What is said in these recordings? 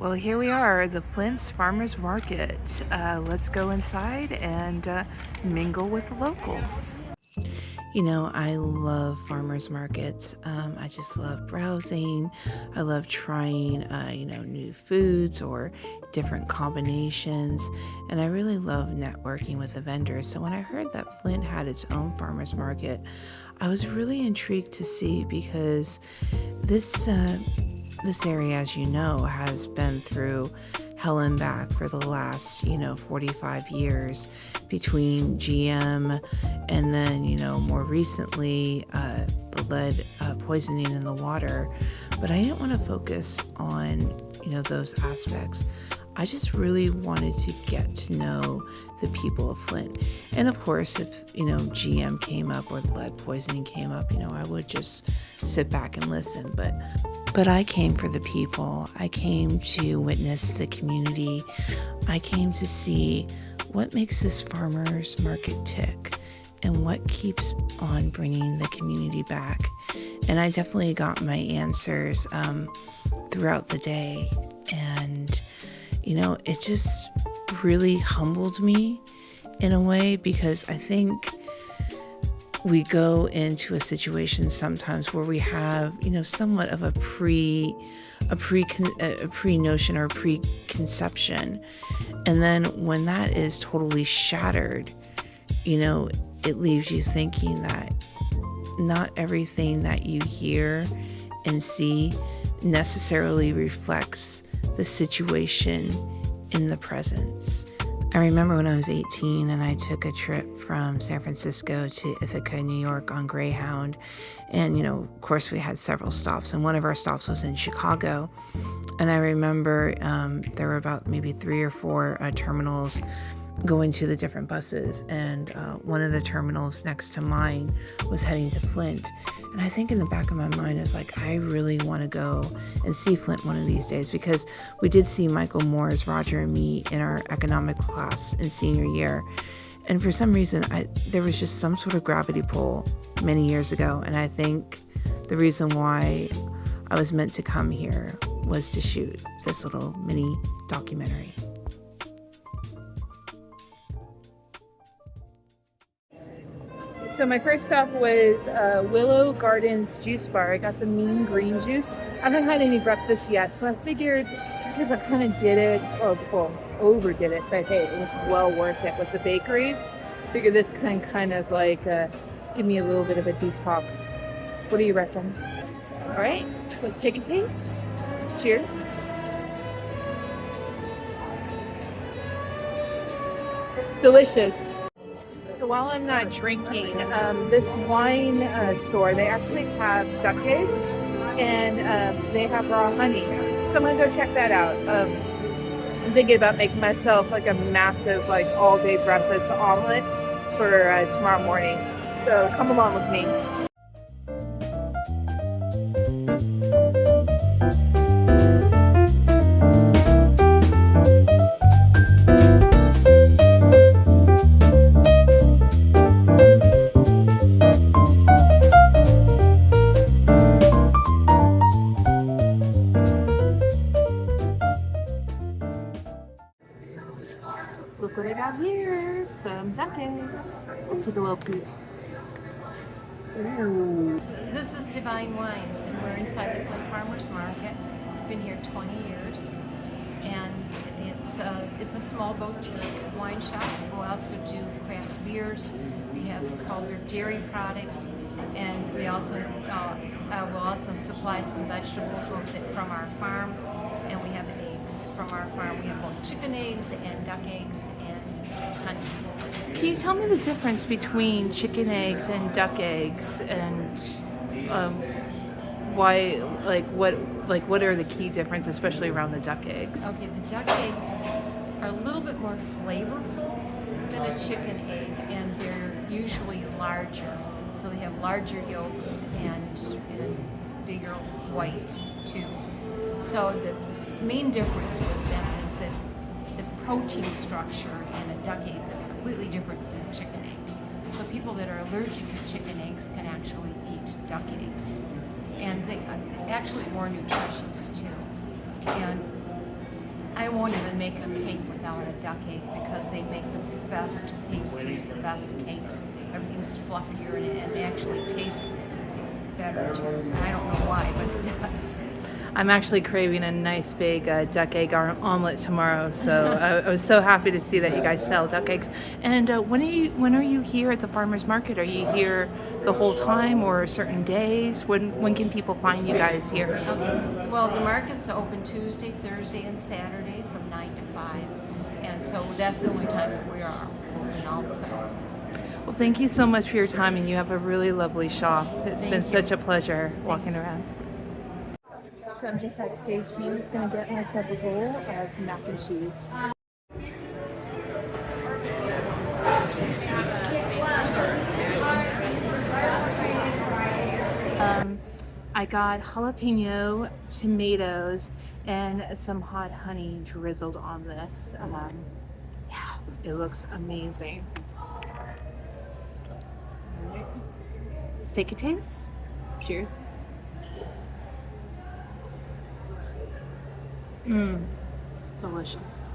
Well, here we are, the Flint's Farmers Market. Let's go inside and mingle with the locals. You know, I love farmers markets. I just love browsing. I love trying, new foods or different combinations. And I really love networking with the vendors. So when I heard that Flint had its own farmers market, I was really intrigued to see because this area, as you know, has been through hell and back for the last, 45 years between GM and then, more recently, the lead poisoning in the water. But I didn't want to focus on, those aspects. I just really wanted to get to know the people of Flint. And of course, if, GM came up or the lead poisoning came up, I would just sit back and listen. But I came for the people. I came to witness the community. I came to see what makes this farmers market tick and what keeps on bringing the community back. And I definitely got my answers throughout the day. And, it just really humbled me in a way, because I think we go into a situation sometimes where we have, somewhat of a pre-notion or preconception. And then when that is totally shattered, it leaves you thinking that not everything that you hear and see necessarily reflects the situation in the presence. I remember when I was 18 and I took a trip from San Francisco to Ithaca, New York on Greyhound. And, of course, we had several stops, and one of our stops was in Chicago. And I remember there were about maybe 3 or 4 terminals going to the different buses. And one of the terminals next to mine was heading to Flint. And I think in the back of my mind, I was like, I really want to go and see Flint one of these days, because we did see Michael Moore's Roger and Me in our economics class in senior year. And for some reason, there was just some sort of gravity pull many years ago. And I think the reason why I was meant to come here was to shoot this little mini documentary. So my first stop was Willow Gardens Juice Bar. I got the mean green juice. I haven't had any breakfast yet, so I figured, because I kind of did it, overdid it, but hey, it was well worth it with the bakery. Figured this can kind of like give me a little bit of a detox. What do you reckon? All right, let's take a taste. Cheers. Delicious. So while I'm not drinking, this wine store, they actually have duck eggs and they have raw honey. So I'm gonna go check that out. I'm thinking about making myself like a massive, like all day breakfast omelet for tomorrow morning. So come along with me. Look what I got here, some duck eggs. Let's take a little peek. Ooh. This is Divine Wines, and we're inside the Flint Farmers Market. Been here 20 years, and it's a small boutique wine shop. We also do craft beers. We have colored dairy products, and we also will also supply some vegetables from our farm, and we have eggs from our farm. We have both chicken eggs and duck eggs and honey. Can you tell me the difference between chicken eggs and duck eggs, and what are the key differences, especially around the duck eggs? Okay, the duck eggs are a little bit more flavorful than a chicken egg, and they're usually larger. So they have larger yolks and bigger whites too. So the main difference with them is that the protein structure in a duck egg is completely different than a chicken egg. So people that are allergic to chicken eggs can actually eat duck eggs. And they actually more nutritious too. And won't even make a cake without a duck egg because they make the best pastries, the best cakes. Everything's fluffier and it actually tastes better too. I don't know why, but it does. I'm actually craving a nice big duck egg omelet tomorrow, so I was so happy to see that you guys sell duck eggs. And when are you here at the farmers market? Are you here the whole time or certain days? When can people find you guys here? Well, the market's open Tuesday, Thursday, and Saturday from 9 to 5, and so that's the only time that we are open also. Well, thank you so much for your time, and you have a really lovely shop. It's been such a pleasure walking around. So I'm just at Stage Cheese, gonna get myself a bowl of mac and cheese. I got jalapeno, tomatoes, and some hot honey drizzled on this. Yeah, it looks amazing. Let's take a taste. Cheers. Delicious.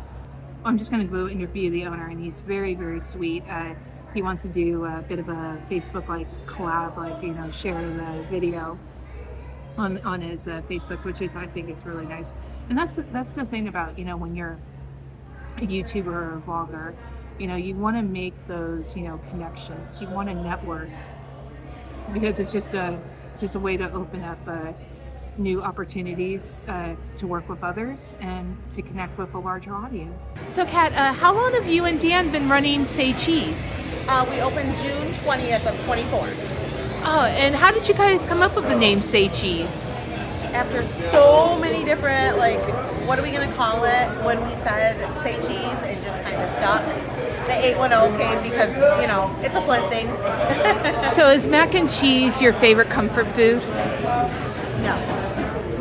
I'm just going to go interview the owner, and he's very, very sweet. He wants to do a bit of a Facebook collab, share the video on his Facebook, which I think is really nice. And that's the thing about when you're a YouTuber or a vlogger, you want to make those connections. You want to network because it's just a way to open up new opportunities to work with others and to connect with a larger audience. So Kat, how long have you and Dan been running Say Cheese? We opened June 20th of 24. Oh, and how did you guys come up with the name Say Cheese? After so many different, what are we going to call it? When we said Say Cheese, it just kind of stuck. The 810 came because, it's a Flint thing. So is mac and cheese your favorite comfort food? No.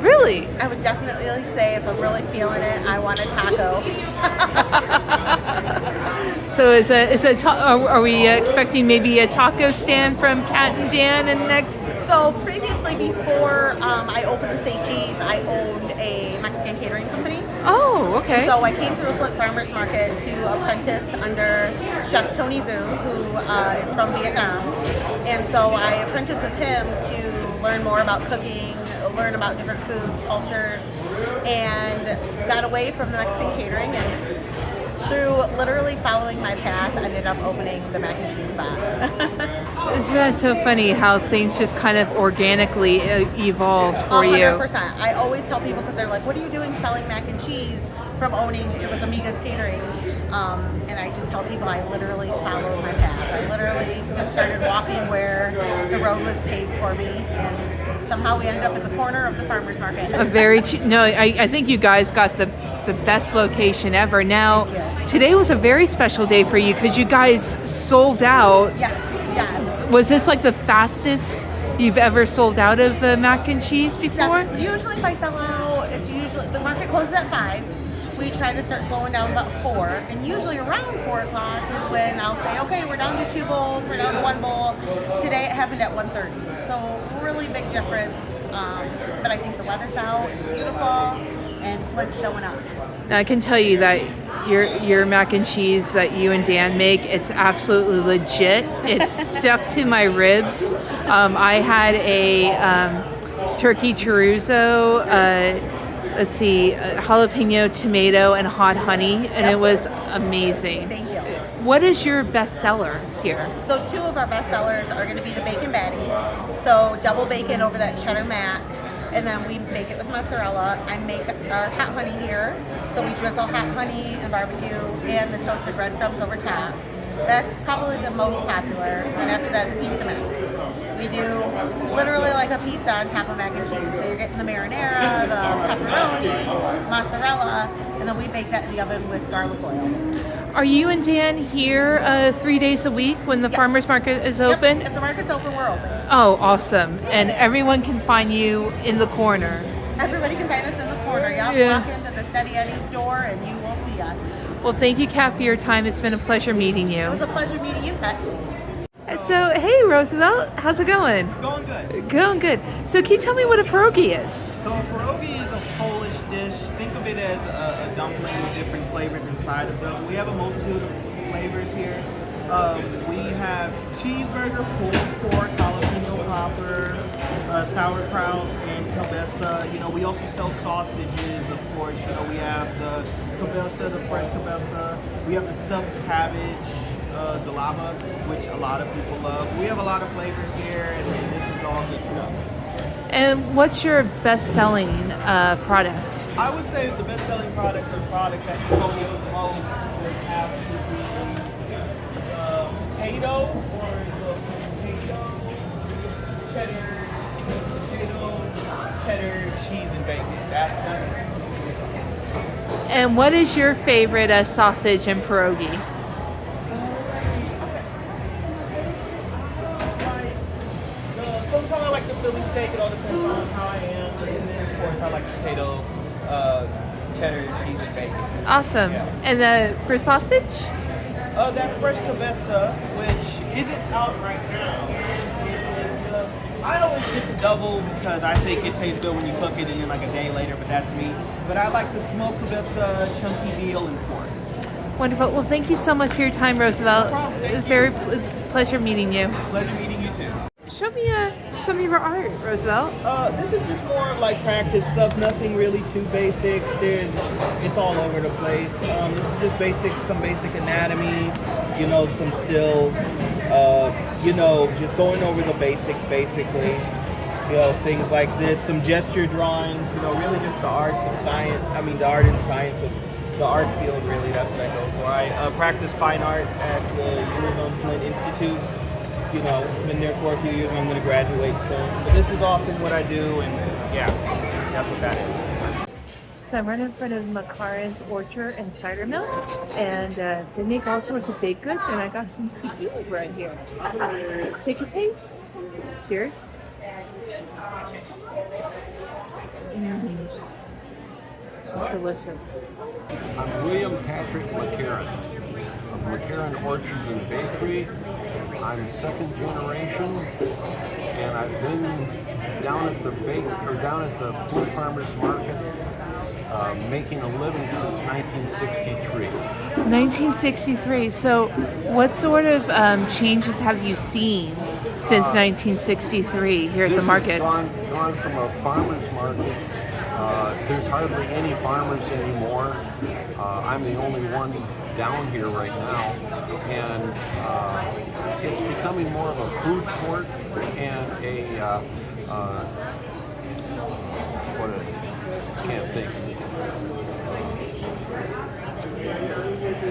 Really? I would definitely say if I'm really feeling it, I want a taco. So are we expecting maybe a taco stand from Kat and Dan in next? So previously, before I opened to Say Cheese, I owned a Mexican catering company. Oh, okay. So I came to the Flint Farmers Market to apprentice under Chef Tony Vu, who is from Vietnam. And so I apprenticed with him to learn more about cooking, learn about different foods, cultures, and got away from the Mexican catering, and through literally following my path, ended up opening the mac and cheese spot. Isn't that so funny how things just kind of organically evolved for 100%. you? I always tell people, because they're like, what are you doing selling mac and cheese from owning, it was Amiga's Catering, and I just tell people I literally followed my path. I literally just started walking where the road was paved for me, and somehow we ended up at the corner of the farmers market. I think you guys got the best location ever. Now, today was a very special day for you because you guys sold out. Yes. Was this like the fastest you've ever sold out of the mac and cheese before? Definitely. Usually if I sell out, it's usually, the market closes at 5. We try to start slowing down about 4, and usually around 4 o'clock is when I'll say, okay, we're down to 2 bowls, we're down to 1 bowl. Today it happened at 1:30, so really big difference. But I think the weather's out, it's beautiful, and Flint's showing up. Now I can tell you that your mac and cheese that you and Dan make, it's absolutely legit. It's stuck to my ribs. I had a turkey chorizo, jalapeno, tomato, and hot honey, and it was amazing. Thank you. What is your best seller here? So 2 of our best sellers are going to be the bacon batty. So double bacon over that cheddar mac, and then we make it with mozzarella. I make our hot honey here. So we drizzle hot honey and barbecue and the toasted breadcrumbs over top. That's probably the most popular. And after that, the pizza mac. We do literally like a pizza on top of mac and cheese. So you're getting the marinara, the pepperoni, mozzarella, and then we bake that in the oven with garlic oil. Are you and Dan here 3 days a week when the farmers market is open? Yep. If the market's open, we're open. Oh, awesome. And everyone can find you in the corner. Everybody can find us in the corner. Y'all walk into the Steady Eddie's door and you will see us. Well, thank you, Kat, for your time. It's been a pleasure meeting you. It was a pleasure meeting you, Kat. So, hey, Roosevelt, how's it going? It's going good. Going good. So, can you tell me what a pierogi is? So a pierogi is a Polish dish. Think of it it as a dumpling with different flavors inside of them. We have a multitude of flavors here. We have cheeseburger, pulled pork, jalapeno popper, sauerkraut, and cabeza. You know, we also sell sausages, of course. You know, we have the cabeza, the fresh cabeza. We have the stuffed cabbage, the lava, which a lot of people love. We have a lot of flavors here, and this is all good stuff. And what's your best-selling product? I would say the best-selling product or product that sold the most would have to be potato or the potato, cheddar, cheese, and bacon. That's And what is your favorite sausage and pierogi? Sometimes I like the Philly steak. It all depends on how I am. And then, of course, I like potato, cheddar, cheese, and bacon. Awesome. Yeah. And for sausage? That fresh cabeza, which isn't out right now. I always get the double because I think it tastes good when you cook it and then like a day later, but that's me. But I like the smoked cabeza, chunky veal, and pork. Wonderful. Well, thank you so much for your time, Roosevelt. No problem. Thank It's you. it's a pleasure meeting you. Pleasure meeting you too. Show me some of your art, Roosevelt. This is just more of like practice stuff, nothing really too basic. It's all over the place. This is just some basic anatomy, you know, some stills, you know, just going over the basics basically. You know, things like this, some gesture drawings, you know, really just the art and science, the art and science of the art field, really, that's what I go for. I practice fine art at the Flint Institute. You know, been there for a few years and I'm going to graduate soon. But this is often what I do, and yeah, that's what that is. So I'm right in front of McLaren's Orchard and Cider Mill, and they make all sorts of baked goods, and I got some zucchini bread here. Let's take a taste. Cheers. Delicious. I'm William Patrick McCarran of McCarran Orchards and Bakery. I'm second generation, and I've been down at the Flint Farmers Market making a living since 1963. 1963. So, what sort of changes have you seen since 1963 here at the market? This has gone from a farmer's market. There's hardly any farmers anymore. I'm the only one down here right now, and it's becoming more of a food court and can't think.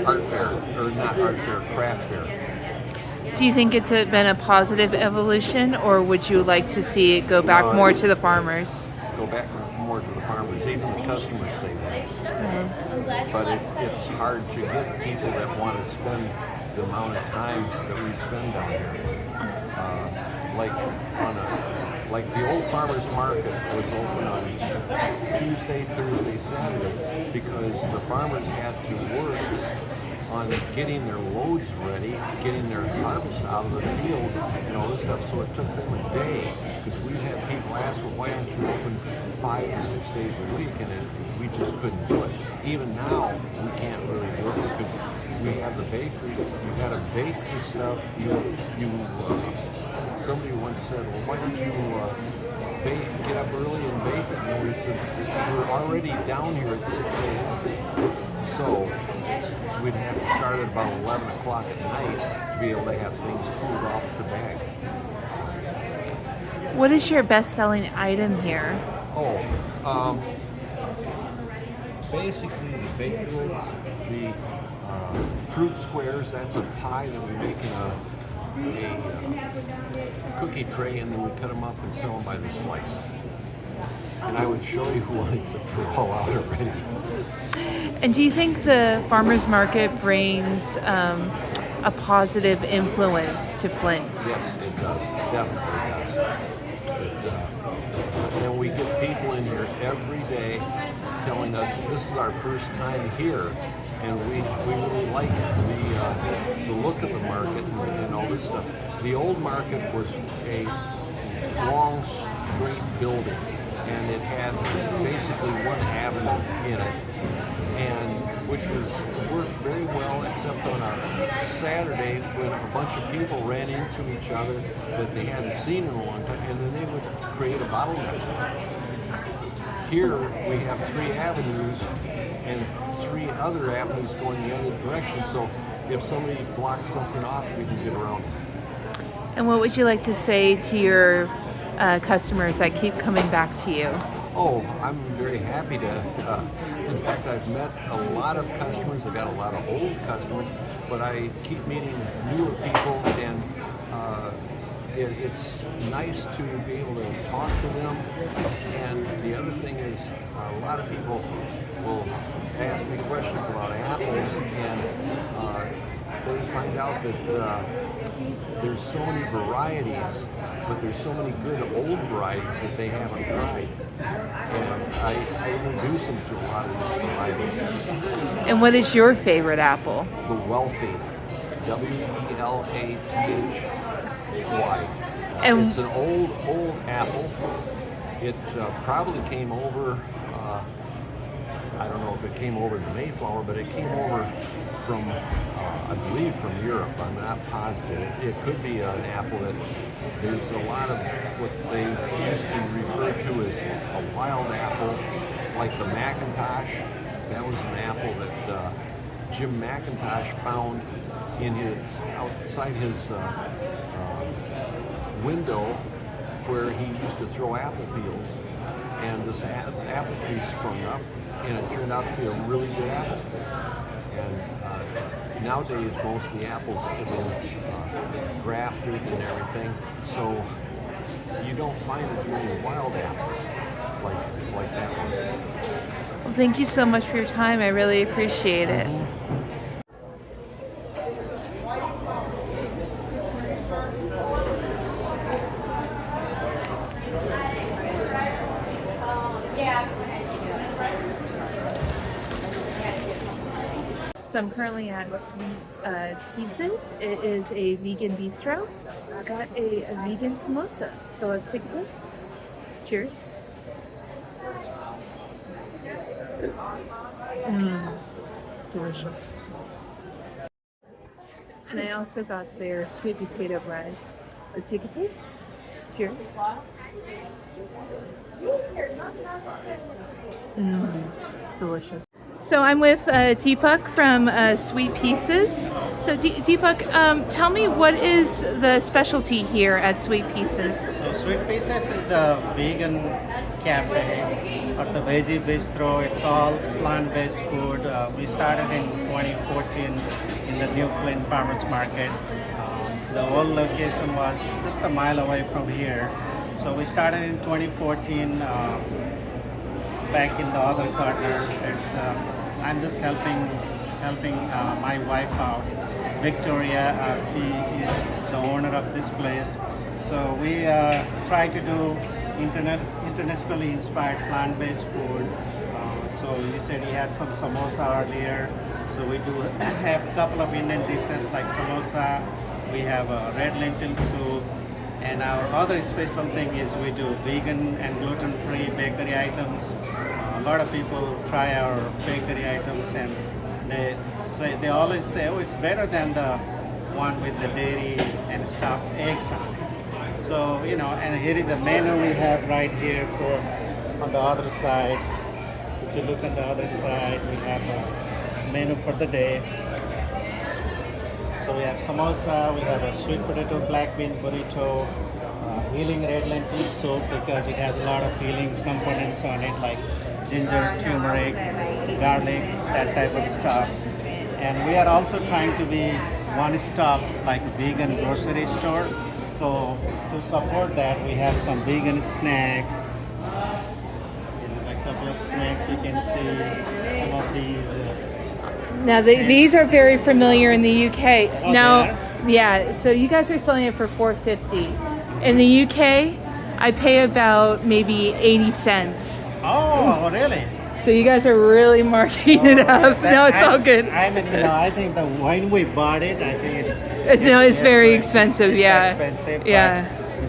Art fair, or not art fair, craft fair. Do you think it's been a positive evolution, or would you like to see it go back more to the farmers? Go back more to the farmers. Even the customers say that. But it's hard to get people that want to spend the amount of time that we spend down here. Like the old farmers market was open on Tuesday, Thursday, Saturday because the farmers had to work on getting their loads ready, getting their harvest out of the field, and all this stuff. So it took them a day because we had people ask, well, why aren't you open 5 to 6 days a week? And we just couldn't do it. Even now, we can't really do it because we have the bakery. You got to bake the stuff. Somebody once said, well, why don't you get up early and bake it? And we said, we're already down here at 6 a.m. So we'd have to start at about 11 o'clock at night to be able to have things pulled off the bag. What is your best-selling item here? Basically the baked goods, the fruit squares, that's a pie that we make in a cookie tray, and then we cut them up and sell them by the slice. And I would show you one, except they're all out already. And do you think the farmers market brings a positive influence to Flint? Yes, it does. Definitely does. And we get people in here every day telling us this is our first time here, and we really like the look of the market and all this stuff. The old market was a long, straight building, and it had basically one avenue in it, and which worked very well, except on a Saturday when a bunch of people ran into each other that they hadn't seen in a long time, and then they would create a bottleneck. Here we have 3 avenues and 3 other avenues going the other direction, so if somebody blocks something off, we can get around it. And what would you like to say to your customers that keep coming back to you? Oh, I'm very happy to. In fact, I've met a lot of customers. I've got a lot of old customers, but I keep meeting newer people, and it's nice to be able to talk to them. And the other thing is, a lot of people will ask me questions about apples, and they find out that there's so many varieties, but there's so many good old varieties that they haven't tried. And I introduce them to a lot of these varieties. And what is your favorite apple? The Wealthy, W-E-L-A-T-H-Y. And It's an old apple. It probably came over, I don't know if it came over the Mayflower, but it came over from, I believe, from Europe. I'm not positive. It could be an apple that there's a lot of what they used to refer to as a wild apple, like the Macintosh. That was an apple that Jim McIntosh found in outside his window where he used to throw apple peels, and this apple tree sprung up, and it turned out to be a really good apple. And nowadays, most of the apples have been grafted and everything, so you don't find as many wild apples like that one. well, thank you so much for your time. I really appreciate it. So I'm currently at Sweet Pieces. It is a vegan bistro. I got a vegan samosa. So let's take this. Cheers. Delicious. And I also got their sweet potato bread. Let's take a taste. Cheers. Delicious. So I'm with Deepak from Sweet Pieces. So Deepak, tell me, what is the specialty here at Sweet Pieces? So Sweet Pieces is the vegan cafe or the veggie bistro. It's all plant-based food. We started in 2014 in the new Flint Farmers Market. The old location was just a mile away from here. So we started in 2014 back in the other corner. I'm just helping my wife out. Victoria, she is the owner of this place. So we try to do internationally inspired plant-based food. So you said you had some samosa earlier. So we do have a couple of Indian dishes like samosa. We have a red lentil soup. And our other special thing is we do vegan and gluten-free bakery items. A lot of people try our bakery items and they always say, oh, it's better than the one with the dairy and stuffed eggs on it. So, and here is a menu we have right here on the other side. If you look on the other side, we have a menu for the day. So we have samosa, we have a sweet potato black bean burrito, healing red lentil soup because it has a lot of healing components on it like ginger, turmeric, garlic, that type of stuff. And we are also trying to be one-stop like a vegan grocery store. So to support that, we have some vegan snacks. Like a couple of snacks, you can see some of these. Now these are very familiar in the UK. Oh, Now, yeah. So you guys are selling it for $4.50. In the UK, I pay about maybe 80 cents. Oh, really? So you guys are really marking it up. No, it's all good. I mean, I think the when we bought it, I think it's It's very expensive. It's Yeah. expensive. Yeah.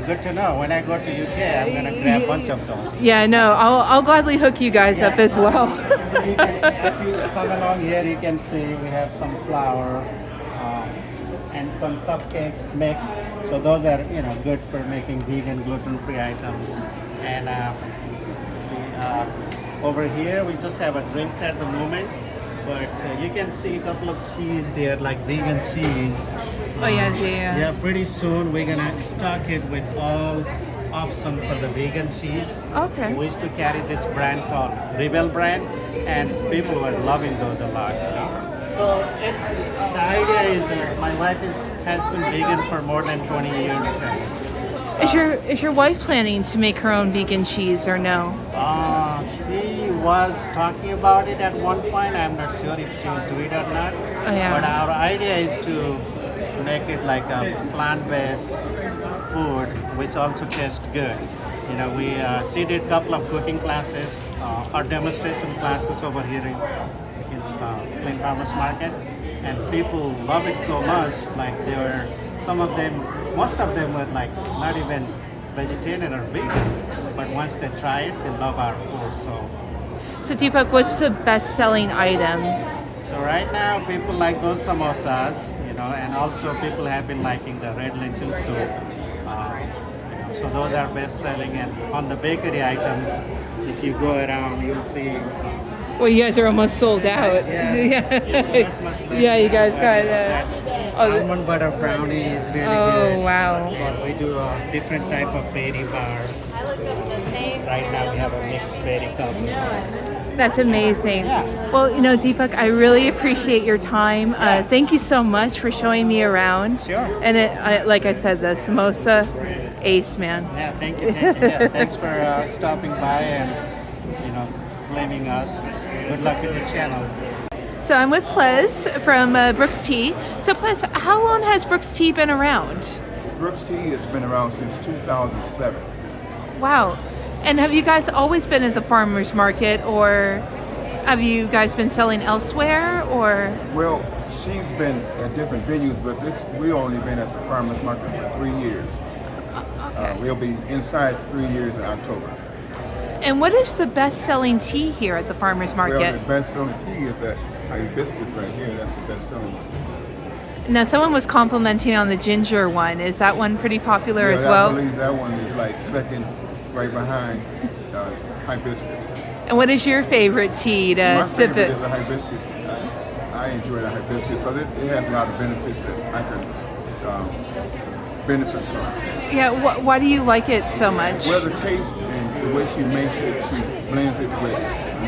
Good to know. When I go to UK, I'm gonna grab a bunch of those. Yeah, no, I'll gladly hook you guys up as well. So you can, if you come along here, you can see we have some flour and some cupcake mix. So those are good for making vegan, gluten-free items. And over here, we just have a drinks at the moment. But you can see a couple of cheese there, like vegan cheese. Oh yeah. Yeah, pretty soon we're gonna stock it with all option for the vegan cheese. Okay. We used to carry this brand called Rebel brand, and people were loving those a lot. So it's the idea is my wife has been vegan for more than 20 years. Is your wife planning to make her own vegan cheese or no? She was talking about it at one point. I'm not sure if she'll do it or not. Oh, yeah. But our idea is to make it like a plant-based food, which also tastes good. She did a couple of cooking classes or demonstration classes over here in Flint Farmers Market, and people love it so much. Like most of them were like not even vegetarian or vegan, but once they try it, they love our food. So Deepak, what's the best-selling item? So right now, people like those samosas, and also people have been liking the red lentil soup. So those are best selling. And on the bakery items, if you go around, you'll see. Well, you guys are almost sold out. It's not much better. Yeah, you guys got almond butter brownie is really good. Oh wow. But we do a different type of berry bar. Right now we have a mixed berry cup. That's amazing. Yeah. Well, Deepak, I really appreciate your time. Thank you so much for showing me around. Sure. And like I said, the samosa, ace, man. Yeah, thank you. Yeah, thanks for stopping by and claiming us. Good luck with your channel. So I'm with Plez from Brooks Tea. So Plez, how long has Brooks Tea been around? Brooks Tea has been around since 2007. Wow. And have you guys always been at the farmers market, or have you guys been selling elsewhere, or? Well, she's been at different venues, but we only been at the farmers market for 3 years. Okay. We'll be inside 3 years in October. And what is the best-selling tea here at the farmers market? Well, the best-selling tea is that hibiscus right here. That's the best-selling one. Now, someone was complimenting on the ginger one. Is that one pretty popular as well? I believe that one is like second, right behind hibiscus. And what is your favorite tea to My sip favorite it? is the hibiscus. I enjoy the hibiscus because it has a lot of benefits that I can benefit from. Yeah, why do you like it so much? Well, the taste and the way she makes it, she blends it with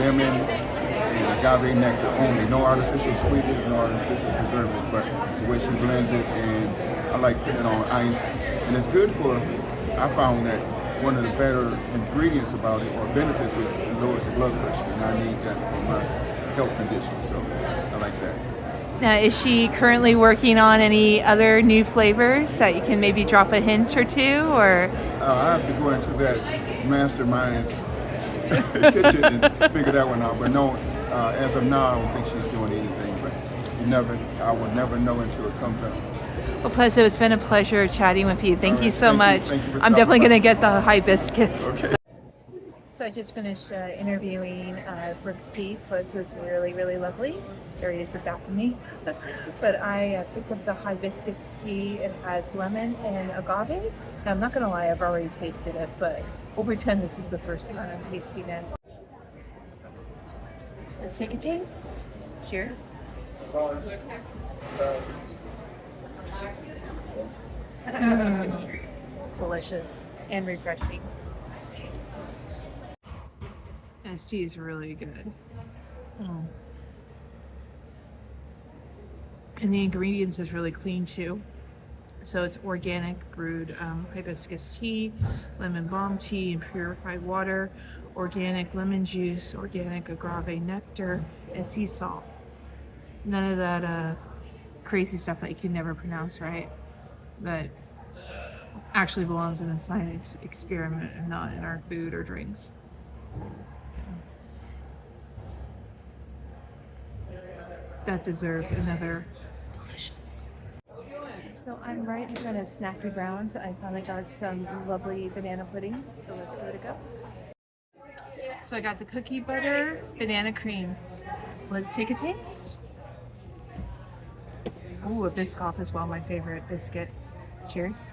lemon and agave nectar only. No artificial sweeteners, no artificial preservatives, but the way she blends it, and I like putting it on ice. And it's good for, I found that one of the better ingredients about it, or benefits, is it lowers the blood pressure, and I need that for my health conditions, so I like that. Now, is she currently working on any other new flavors that you can maybe drop a hint or two, or? I have to go into that mastermind kitchen and figure that one out. But no, as of now, I don't think she's doing anything. But I will never know until it comes up. Well, Plezo, it's been a pleasure chatting with you. Thank you so much. Thank you for I'm definitely stopping going to get the hibiscus. Okay. So I just finished interviewing Brooks Tea. Plezo was really, really lovely. There he is at the back of me. But I picked up the hibiscus tea. It has lemon and agave. Now, I'm not going to lie, I've already tasted it, but we'll pretend this is the first time I'm tasting it. Let's take a taste. Cheers. Delicious and refreshing. This tea is really good. And the ingredients is really clean too. So it's organic brewed hibiscus tea, lemon balm tea, and purified water, organic lemon juice, organic agave nectar, and sea salt. None of that crazy stuff that you can never pronounce right, that actually belongs in a science experiment and not in our food or drinks. That deserves another delicious. So I'm right in front of Snacky Brown's. I finally got some lovely banana pudding, so let's give it a go. So I got the cookie butter banana cream. Let's take a taste. Ooh, a Biscoff as well, my favorite biscuit. Cheers.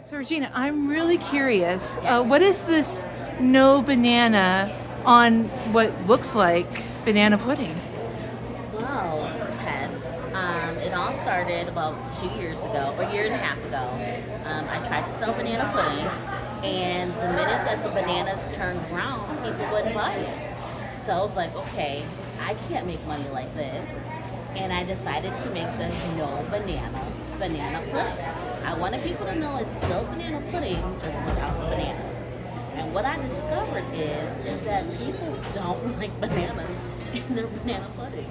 So Regina, I'm really curious. What is this no banana on what looks like banana pudding? Well, pets. It all started about 2 years ago, or a year and a half ago. I tried to sell banana pudding, and the minute that the bananas turned brown, people wouldn't buy it. So I was like, okay, I can't make money like this. And I decided to make this no banana pudding. I wanted people to know it's still banana pudding, just without the bananas. And what I discovered is that people don't like bananas in their banana pudding.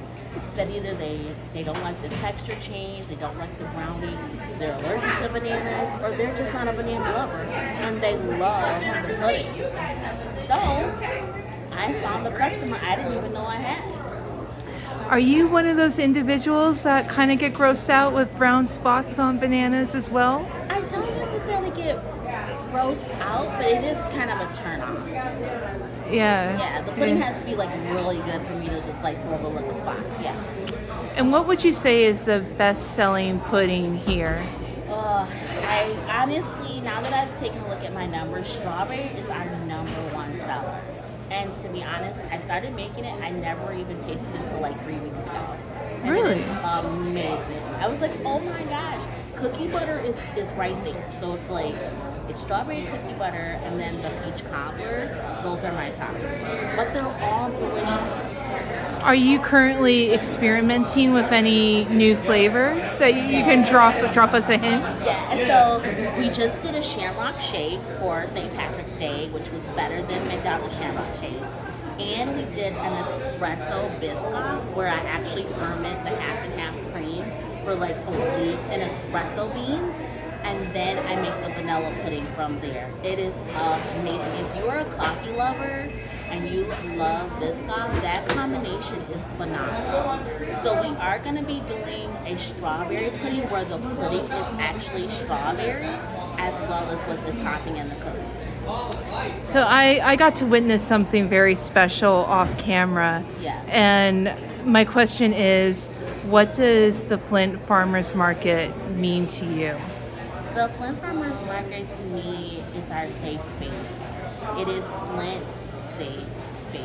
That either they don't like the texture change, they don't like the brownie, they're allergic to bananas, or they're just not a banana lover, and they love the pudding. So I found a customer I didn't even know I had. Are you one of those individuals that kind of get grossed out with brown spots on bananas as well? I don't necessarily get grossed out, but it is kind of a turn on. Yeah. Yeah, the pudding has to be like really good for me to just like overlook a spot. Yeah. And what would you say is the best-selling pudding here? I honestly, now that I've taken a look at my numbers, strawberry is our #1 seller. And to be honest, I started making it. I never even tasted it until like 3 weeks ago. And Really? it is amazing. I was like, oh my gosh, cookie butter is right there. So it's like, it's strawberry cookie butter and then the peach cobbler. Those are my top. But they're all delicious. Are you currently experimenting with any new flavors that you can drop us a hint? Yeah, so we just did a shamrock shake for St. Patrick's Day, which was better than McDonald's shamrock shake. And we did an espresso biscoff where I actually ferment the half and half cream for like a week in espresso beans. And then I make the vanilla pudding from there. It is amazing. If you are a coffee lover and you love Biscoff, that combination is phenomenal. So we are going to be doing a strawberry pudding where the pudding is actually strawberry as well as with the topping and the cookie. So I got to witness something very special off camera. Yeah. And my question is, what does the Flint Farmers Market mean to you? The Flint Farmers Market to me is our safe space. It is Flint's safe space.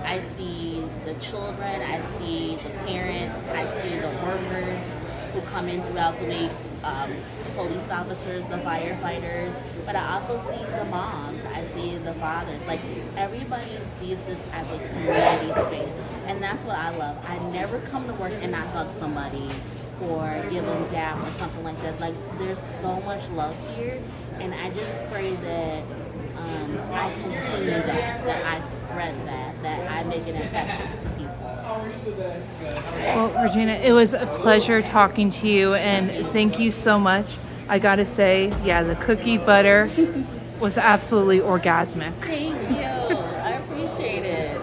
I see the children, I see the parents, I see the workers who come in throughout the week, police officers, the firefighters, but I also see the moms, I see the fathers. Like, everybody sees this as a community space, and that's what I love. I never come to work and not hug somebody or give them a dap or something like that. Like, there's so much love here, and I just pray that I continue that I spread that I make it infectious to people. Well, Regina, it was a pleasure talking to you, and thank you so much. I gotta say, yeah, the cookie butter was absolutely orgasmic. Thank you. I appreciate it.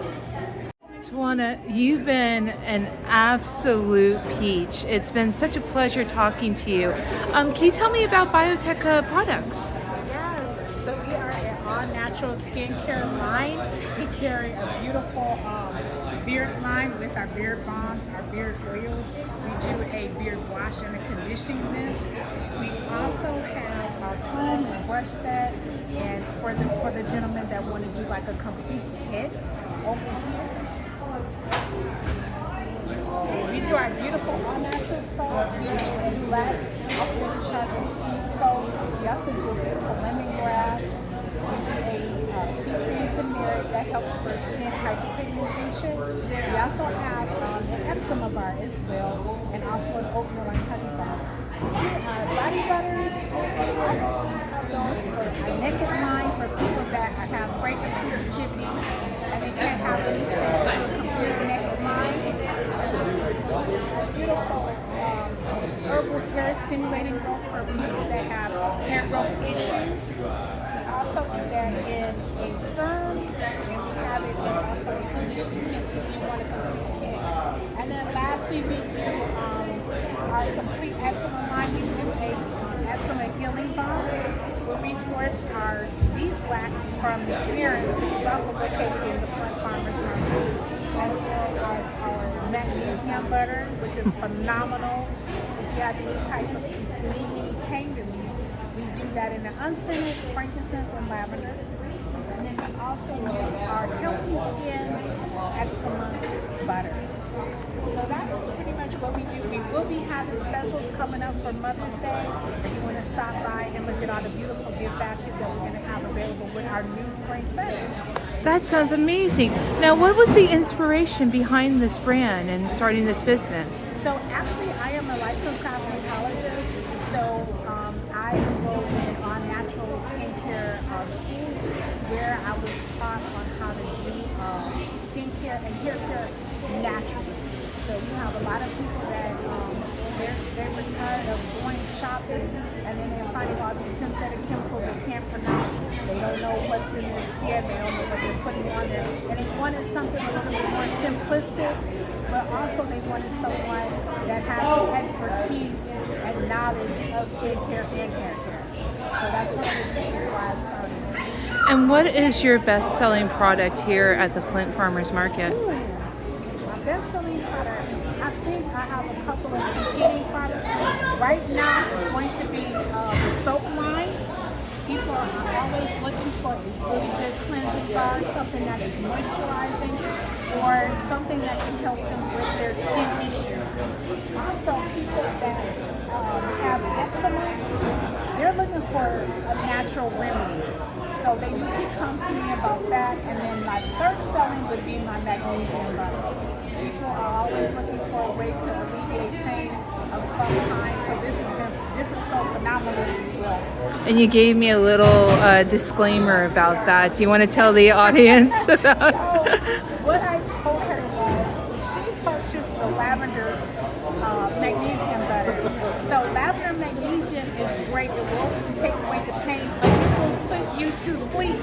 Tawana, you've been an absolute peach. It's been such a pleasure talking to you. Can you tell me about Biotech products? Yes, so we are an all-natural skincare line. We carry a beautiful beard line with our beard balms, our beard oils. We do a beard wash and a conditioning mist. We also have our comb and brush set, and for the gentlemen that want to do like a complete kit over here. We do our beautiful all-natural soaps. We do a black alkaline charcoal seed soap. We also do a beautiful lemongrass. We do a tea tree and turmeric that helps for skin hyperpigmentation. We also have an eczema bar as well, and also an oatmeal and honey bar. Body butters, we also have those for a naked line for people that have fragrance sensitivities and they can't have any scent to a complete naked line. Beautiful herbal hair stimulating growth for people that have hair growth issues. We also do that in a serum, and we have it in also a conditioner. You can see if you want a complete kit. And then lastly, we do our complete eczema line. We do a eczema healing balm where we source our beeswax from clearance, which is also located in the Flint Farmers Market, as well as our magnesium butter, which is phenomenal. If you have any type of pain relief, we do that in the unscented frankincense and lavender. And then we also do our healthy skin eczema butter. So that is pretty much what we do. We will be having specials coming up for Mother's Day. If you want to stop by and look at all the beautiful gift baskets that we're going to have available with our new spring scents. That sounds amazing. Now, what was the inspiration behind this brand and starting this business? So actually, I am a licensed cosmetologist. So I enrolled in our natural skincare school where I was taught on how to do skincare and hair care naturally. So we have a lot of people that they're tired of going shopping and then they're finding all these synthetic chemicals they can't pronounce. They don't know what's in their skin. They don't know what they're putting on there. And they wanted something a little bit more simplistic, but also they wanted someone that has the expertise and knowledge of skincare and hair care. So that's one of the reasons why I started. And what is your best-selling product here at the Flint Farmers Market? My best-selling product, I think I have a couple of competing products. Right now, it's going to be the soap line. People are always looking for a really good cleansing bar, something that is moisturizing, or something that can help them with their skin issues. Also, people that have eczema, they're looking for a natural remedy. So they usually come to me about that, and then my third selling would be my magnesium butter. People are always looking for a way to alleviate pain of some kind. So this is so phenomenally well. And you gave me a little disclaimer about that. Do you want to tell the audience about? So what I told her was she purchased the lavender magnesium butter. So lavender magnesium is great. It will take away the pain, but it will put you to sleep.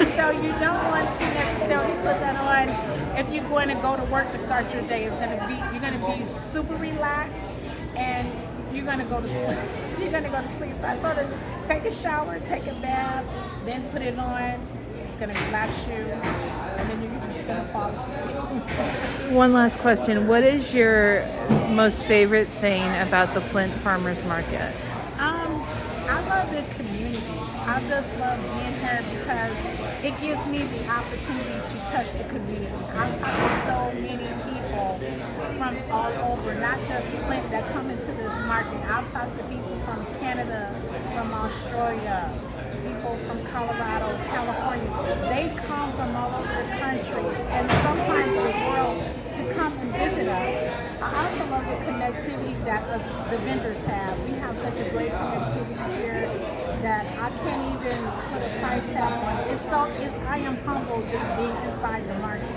So you don't want to necessarily put that on if you're going to go to work to start your day. You're going to be super relaxed and you're going to go to sleep. You're going to go to sleep. So I told her, take a shower, take a bath, then put it on. It's going to relax you, and then you're just going to fall asleep. One last question. What is your most favorite thing about the Flint Farmers Market? I love the community. I just love being here because it gives me the opportunity to touch the community. I talk to so many people from all over, not just Flint, that come into this market. I've talked to people from Canada, from Australia, people from Colorado, California. They come from all over the country and sometimes the world to come and visit us. I also love the connectivity that the vendors have. We have such a great connectivity here that I can't even put a price tag on it. I am humbled just being inside the market.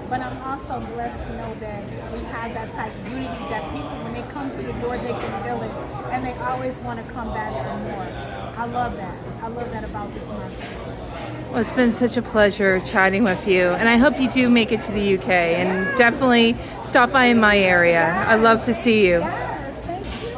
But I'm also blessed to know that we have that type of unity that people, when they come through the door, they can feel it and they always want to come back for more. I love that. I love that about this market. Well, it's been such a pleasure chatting with you, and I hope you do make it to the UK and definitely stop by in my area. I'd love to see you. Yes, thank you.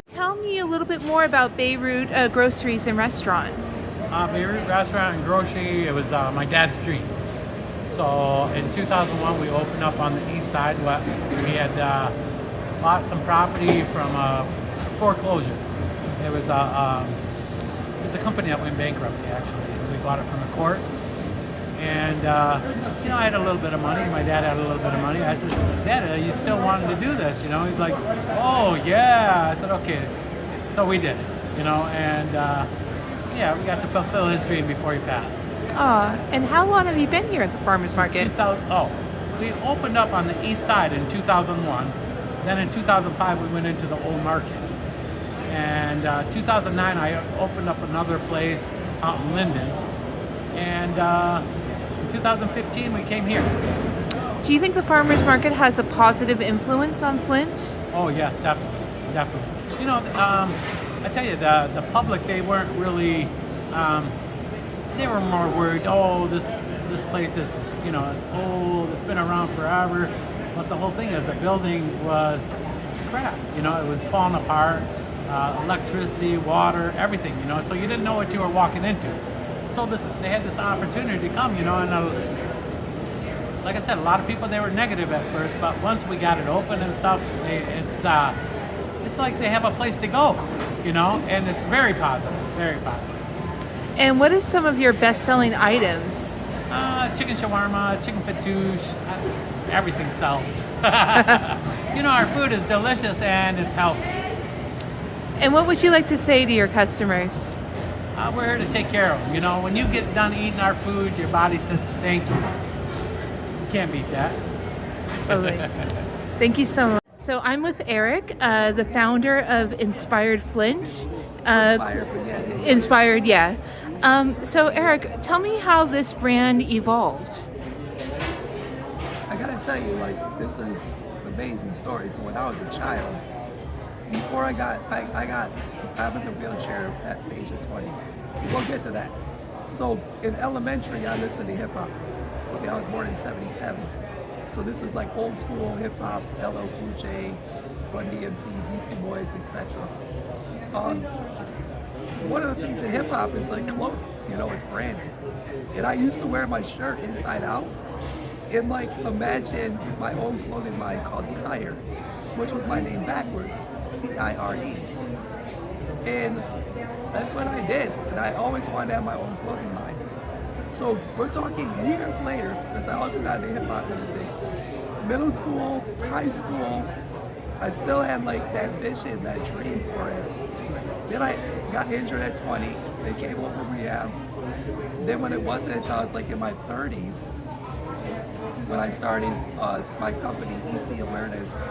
Tell me a little bit more about Beirut Groceries and Restaurant. Beirut Restaurant and Grocery, it was my dad's dream. So in 2001, we opened up on the east side. We had bought some property from foreclosure. It was There's a company that went bankruptcy, actually. We bought it from the court. And, I had a little bit of money. My dad had a little bit of money. I said, Dad, are you still wanting to do this? He's like, oh, yeah. I said, okay. So we did it, and, we got to fulfill his dream before he passed. And how long have you been here at the farmers market? We opened up on the east side in 2001. Then in 2005, we went into the old market. And 2009, I opened up another place out in Linden. And in 2015, we came here. Do you think the farmers market has a positive influence on Flint? Oh, yes, definitely. I tell you, the public, they weren't really, they were more worried, this place is, it's old, it's been around forever. But the whole thing is the building was crap, it was falling apart, electricity, water, everything, so you didn't know what you were walking into. So they had this opportunity to come, and like I said, a lot of people, they were negative at first, but once we got it open and stuff, it's like they have a place to go, and it's very positive, very positive. And what is some of your best-selling items? Chicken shawarma, chicken fattoush, everything sells. Our food is delicious and it's healthy. And what would you like to say to your customers? We're here to take care of them. When you get done eating our food, your body says thank you. You can't beat that. Totally. Thank you so much. So I'm with Eric, the founder of Inspired Flint. Inspired, yeah. So Eric, tell me how this brand evolved. I gotta tell you, this is an amazing story. So when I was a child, before I'm in the wheelchair at the age of 20. We'll get to that. So in elementary, I listened to hip hop. Okay, I was born in '77. So this is like old school hip hop, LL Cool J, Run DMC, Beastie Boys, etc. One of the things in hip hop is like clothing, it's branded. And I used to wear my shirt inside out and imagine my own clothing line called Sire, which was my name backwards, C-I-R-E. And that's what I did. And I always wanted to have my own clothing line. So we're talking years later, because I also got into hip hop music. Middle school, high school, I still had that vision, that dream for it. Then I got injured at 20, they came home from rehab. Then when it wasn't until I was in my 30s, when I started my company, EC Awareness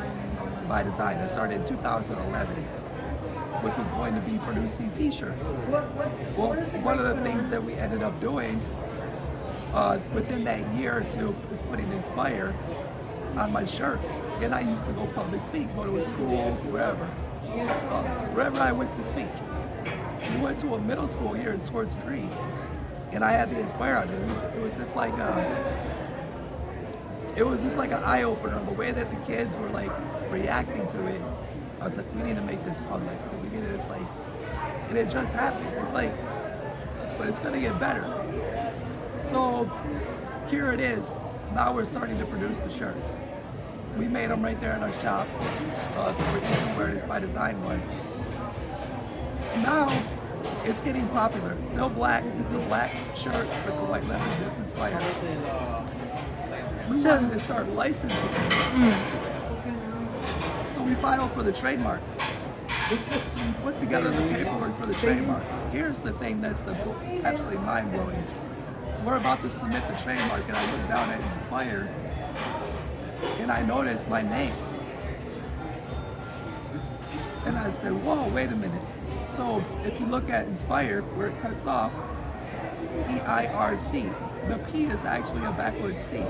by Design. I started in 2011, which was going to be producing t-shirts. Well, one of the things that we ended up doing within that year or two was putting Inspire on my shirt. And I used to go public speak, go to a school, wherever I went to speak. We went to a middle school here in Swartz Creek, and I had the Inspire on it. It was just like an eye-opener, the way that the kids were reacting to it. I was like, we need to make this public. We need to and it just happened. It's but it's gonna get better. So here it is. Now we're starting to produce the shirts. We made them right there in our shop, where EC Awareness by Design was. Now it's getting popular. It's still black. It's a black shirt with the white lettering. This Inspired. We wanted to start licensing. So we filed for the trademark. So we put together the paperwork for the trademark. Here's the thing that's absolutely mind-blowing. We're about to submit the trademark, and I look down at Inspire, and I noticed my name. And I said, whoa, wait a minute. So if you look at Inspire, where it cuts off, E-I-R-C, the P is actually a backwards C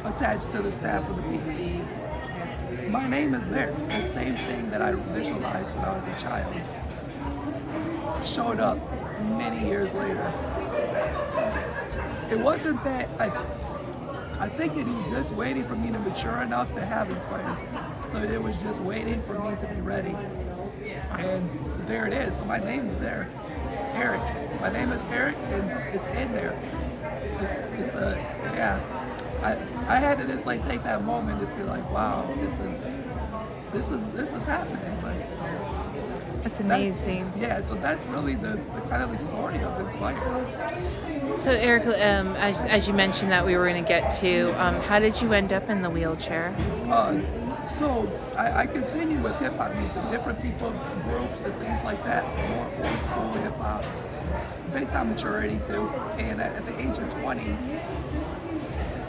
attached to the staff of the P. My name is there. The same thing that I visualized when I was a child showed up many years later. It wasn't that I think it was just waiting for me to mature enough to have Inspired. So it was just waiting for me to be ready. And there it is. So my name is there. Eric. My name is Eric, and it's in there. I had to just take that moment, just be like, wow, this is happening. That's amazing. So that's really the kind of the story of Inspire. So Eric, as you mentioned that we were going to get to, how did you end up in the wheelchair? So I continue with hip hop music, different people, groups, and things like that. More old school hip hop, based on maturity too. And at the age of 20,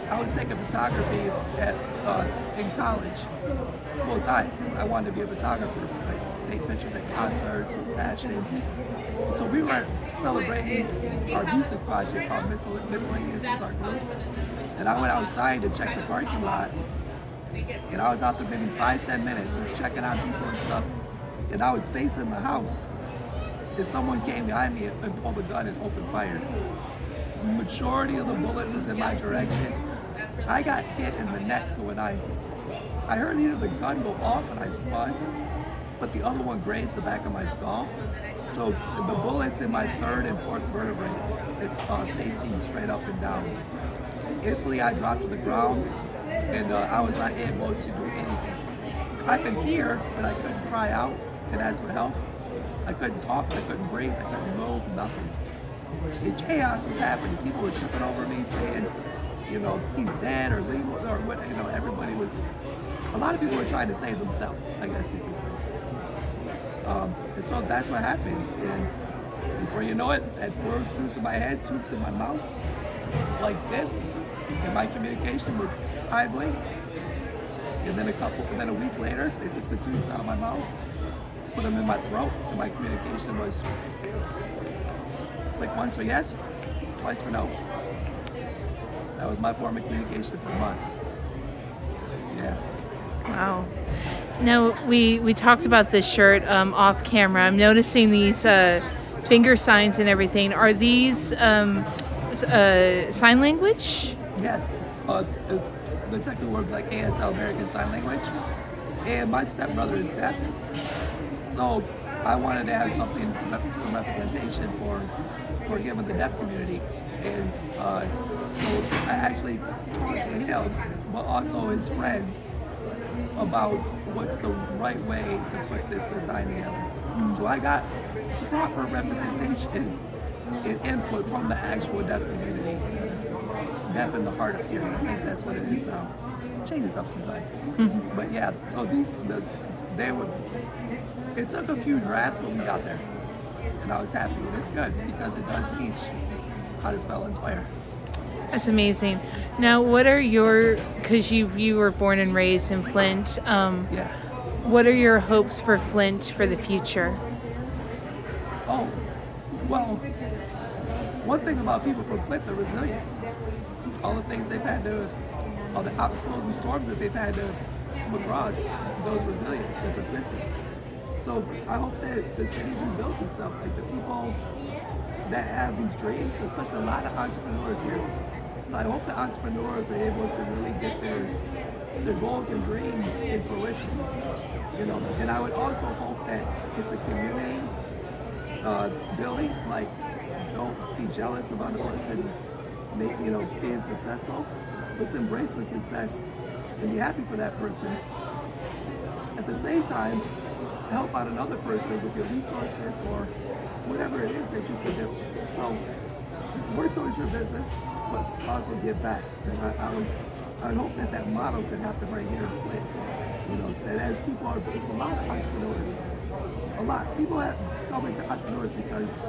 I was taking photography in college full time. I wanted to be a photographer, like take pictures at concerts or fashion. So we were celebrating our music project called Miscellaneous was our group. And I went outside to check the parking lot. And I was out there maybe 5-10 minutes just checking on people and stuff. And I was facing the house. And someone came behind me and pulled a gun and opened fire. The majority of the bullets was in my direction. I got hit in the neck, so when I heard either the gun go off and I spun, but the other one grazed the back of my skull. So the bullet's in my third and fourth vertebrae. It's facing straight up and down. Instantly I dropped to the ground and I was not able to do anything. I could hear, but I couldn't cry out and ask for help. I couldn't talk, I couldn't breathe, I couldn't move, nothing. The chaos was happening. People were tripping over me saying, he's dead or legal or what, everybody was, a lot of people were trying to save themselves, I guess you could say. And so that's what happened. And before you know it, I had 4 screws in my head, tubes in my mouth, like this. And my communication was high blinks. And then a week later, they took the tubes out of my mouth, put them in my throat, and my communication was like once for yes, twice for no. That was my form of communication for months. Yeah. Wow. Now, we talked about this shirt off camera. I'm noticing these finger signs and everything. Are these sign language? Yes. The technical word like ASL, American Sign Language. And my stepbrother is deaf. So I wanted to have some representation for him in the deaf community. And so I actually talked to him, but also his friends, about what's the right way to put this design together. So I got proper representation and input from the actual deaf community. Deaf in the heart of hearing, I think that's what it is now. It changes up sometimes. Mm-hmm. But yeah, so it took a few drafts when we got there. And I was happy, and it's good because it does teach how to spell Inspire. That's amazing. Now, what are because you were born and raised in Flint, yeah. What are your hopes for Flint for the future? Oh, well, one thing about people from Flint, they're resilient. All the things they've had to, all the obstacles and storms that they've had to come across, those resilience and persistence. So I hope that the city rebuilds itself, like the people that have these dreams, especially a lot of entrepreneurs here. So I hope the entrepreneurs are able to really get their goals and dreams in fruition. And I would also hope that it's a community building. Like, don't be jealous of other person, being successful. Let's embrace the success and be happy for that person. At the same time, help out another person with your resources or whatever it is that you can do. So work towards your business, but also give back. And I would hope that model could happen right here in Flint. That as people there's a lot of entrepreneurs. A lot. People have come into entrepreneurs because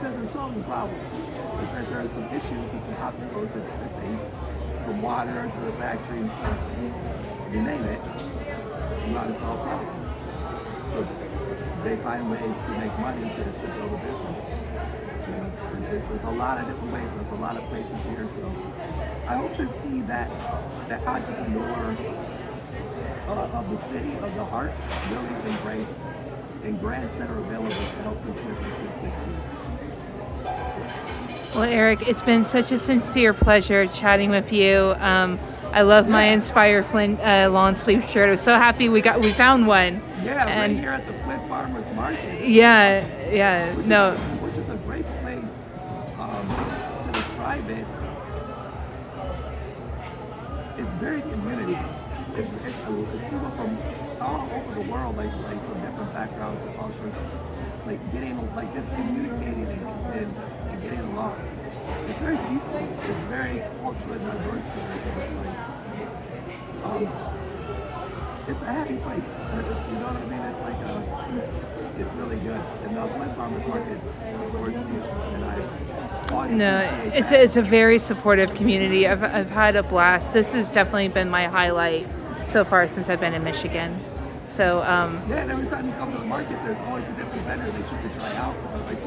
they're solving problems. It says there are some issues and some obstacles and different things, from water to the factories, you name it, you know how to solve problems. So they find ways to make money to build a business. There's a lot of different ways, there's a lot of places here. So I hope to see that entrepreneur of the city, of the heart, really embrace and grants that are available to help these businesses succeed. Well, Eric, it's been such a sincere pleasure chatting with you. I love my Inspire Flint long sleeve shirt. I was so happy we found one. Yeah, right here at the Flint Farmers Market. Yeah. Which is a great place to describe it. It's very community. It's people from all over the world, like from different backgrounds and cultures, like getting, like just communicating and getting along. It's very peaceful. It's very culturally diverse. And it's like, it's a happy place. You know what I mean? It's like it's really good. And the Flint Farmers Market supports me, and I always No, appreciate it's a very supportive community. I've had a blast. This has definitely been my highlight so far since I've been in Michigan. So yeah, and every time you come to the market, there's always a different vendor that you can try out. Like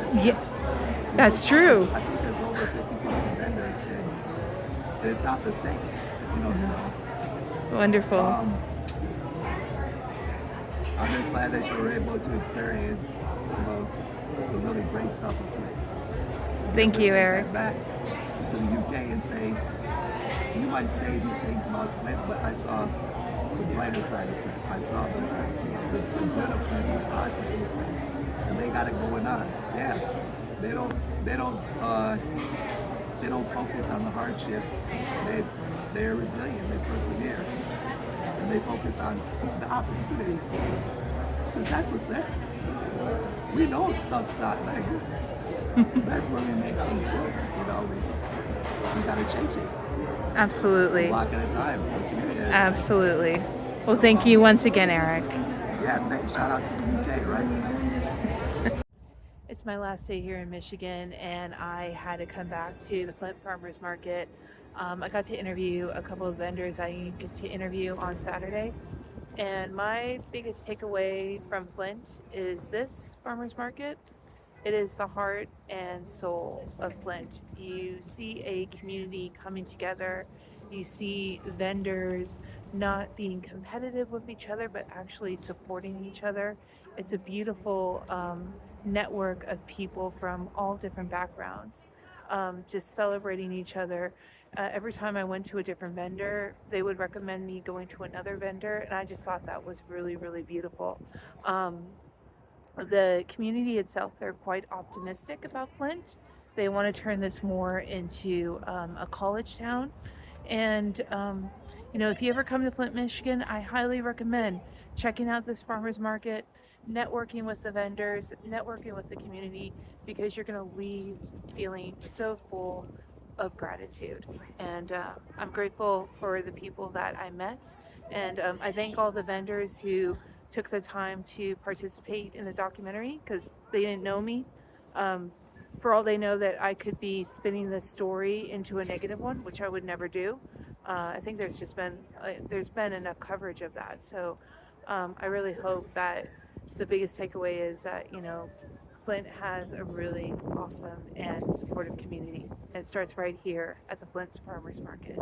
that's true. I think there's over 50-something vendors, and it's not the same. You know, so. Wonderful. I'm just glad that you were able to experience some of the really great stuff of Flint. Thank you, Eric. Back to the UK and say, you might say these things about Flint, but I saw the brighter side of Flint. I saw the good of Flint, the positive of Flint, and they got it going on. Yeah, they don't focus on the hardship. They're resilient. They persevere, and they focus on the opportunity, because that's what's there. We know stuff's not that good. That's where we make things good. You know, we gotta change it. Absolutely. A block at a time. Absolutely. Well, thank you once again, Eric. Yeah, shout out to the UK, right? It's my last day here in Michigan, and I had to come back to the Flint Farmers Market. I got to interview a couple of vendors I get to interview on Saturday. And my biggest takeaway from Flint is this farmers market. It is the heart and soul of Flint. You see a community coming together. You see vendors not being competitive with each other, but actually supporting each other. It's a beautiful network of people from all different backgrounds, just celebrating each other. Every time I went to a different vendor, they would recommend me going to another vendor, and I just thought that was really, really beautiful. The community itself, they're quite optimistic about Flint. They want to turn this more into a college town. And, if you ever come to Flint, Michigan, I highly recommend checking out this farmers market, networking with the vendors, networking with the community, because you're going to leave feeling so full of gratitude. And I'm grateful for the people that I met. And I thank all the vendors who took the time to participate in the documentary, because they didn't know me. For all they know that I could be spinning this story into a negative one, which I would never do. I think there's been enough coverage of that. So I really hope that the biggest takeaway is that, Flint has a really awesome and supportive community. And it starts right here at the Flint Farmers Market.